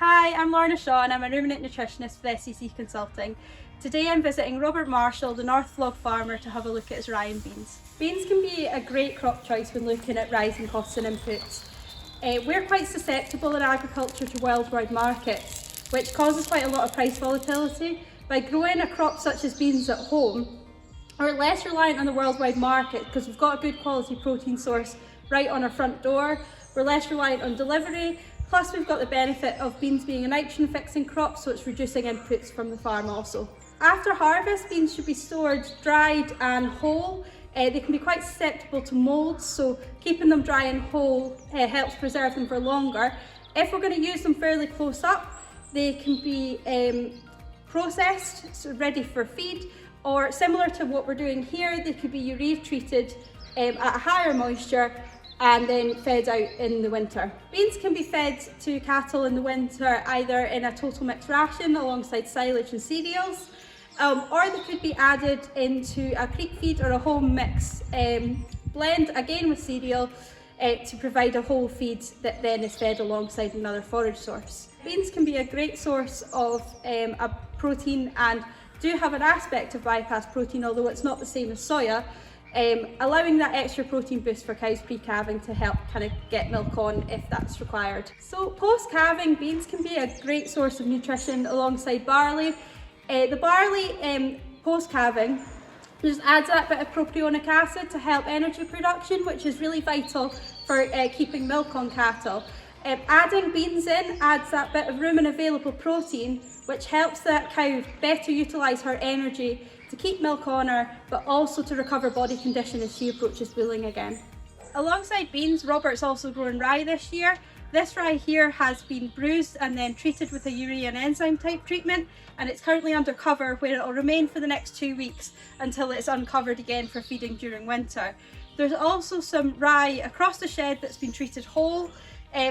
Hi, I'm Lorna Shaw and I'm a ruminant nutritionist with SEC Consulting. Today I'm visiting Robert Marshall, the North Flog farmer, to have a look at his rye and beans. Beans can be a great crop choice when looking at rising costs and inputs. We're quite susceptible in agriculture to worldwide markets, which causes quite a lot of price volatility. By growing a crop such as beans at home, we're less reliant on the worldwide market because we've got a good quality protein source right on our front door. We're less reliant on delivery, plus we've got the benefit of beans being a nitrogen fixing crop, so it's reducing inputs from the farm also. After harvest, beans should be stored dried and whole. They can be quite susceptible to mould, so keeping them dry and whole helps preserve them for longer. If we're going to use them fairly close up, they can be processed, so ready for feed, or similar to what we're doing here, they could be urea treated at a higher moisture and then fed out in the winter. Beans can be fed to cattle in the winter either in a total mixed ration alongside silage and cereals, or they could be added into a creek feed or a home mix blend, again with cereal, to provide a whole feed that then is fed alongside another forage source. Beans can be a great source of a protein and do have an aspect of bypass protein, although it's not the same as soya, allowing that extra protein boost for cows pre-calving to help kind of get milk on if that's required. So post-calving, beans can be a great source of nutrition alongside barley. The barley post-calving just adds that bit of propionic acid to help energy production, which is really vital for keeping milk on cattle. Adding beans in adds that bit of room and available protein, which helps that cow better utilise her energy to keep milk on her, but also to recover body condition as she approaches bulling again. Alongside beans, Robert's also grown rye this year. This rye here has been bruised and then treated with a urea and enzyme type treatment, and it's currently under cover where it will remain for the next 2 weeks until it's uncovered again for feeding during winter. There's also some rye across the shed that's been treated whole.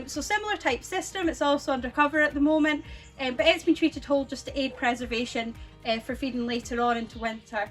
So similar type system, it's also under cover at the moment, but it's been treated whole just to aid preservation for feeding later on into winter.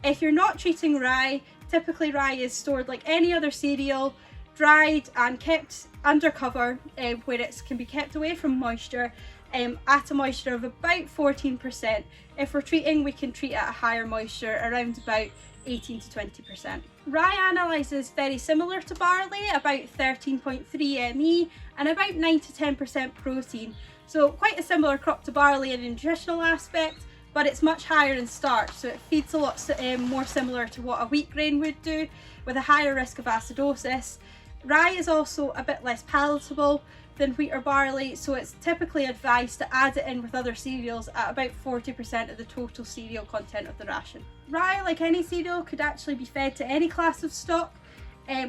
If you're not treating rye, typically rye is stored like any other cereal, dried and kept under cover where it can be kept away from moisture at a moisture of about 14%. If we're treating, we can treat at a higher moisture, around about 18 to 20%. Rye analyses very similar to barley, about 13.3 ME and about 9 to 10% protein. So quite a similar crop to barley in a nutritional aspect, but it's much higher in starch, so it feeds a lot more similar to what a wheat grain would do, with a higher risk of acidosis. Rye is also a bit less palatable than wheat or barley, so it's typically advised to add it in with other cereals at about 40% of the total cereal content of the ration. Rye, like any cereal, could actually be fed to any class of stock.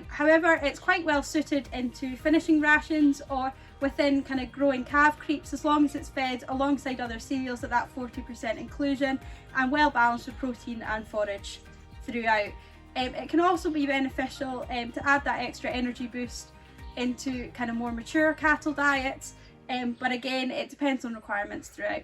However, it's quite well suited into finishing rations or within kind of growing calf creeps, as long as it's fed alongside other cereals at that 40% inclusion and well balanced with protein and forage throughout. It can also be beneficial to add that extra energy boost into kind of more mature cattle diets, but again, it depends on requirements throughout.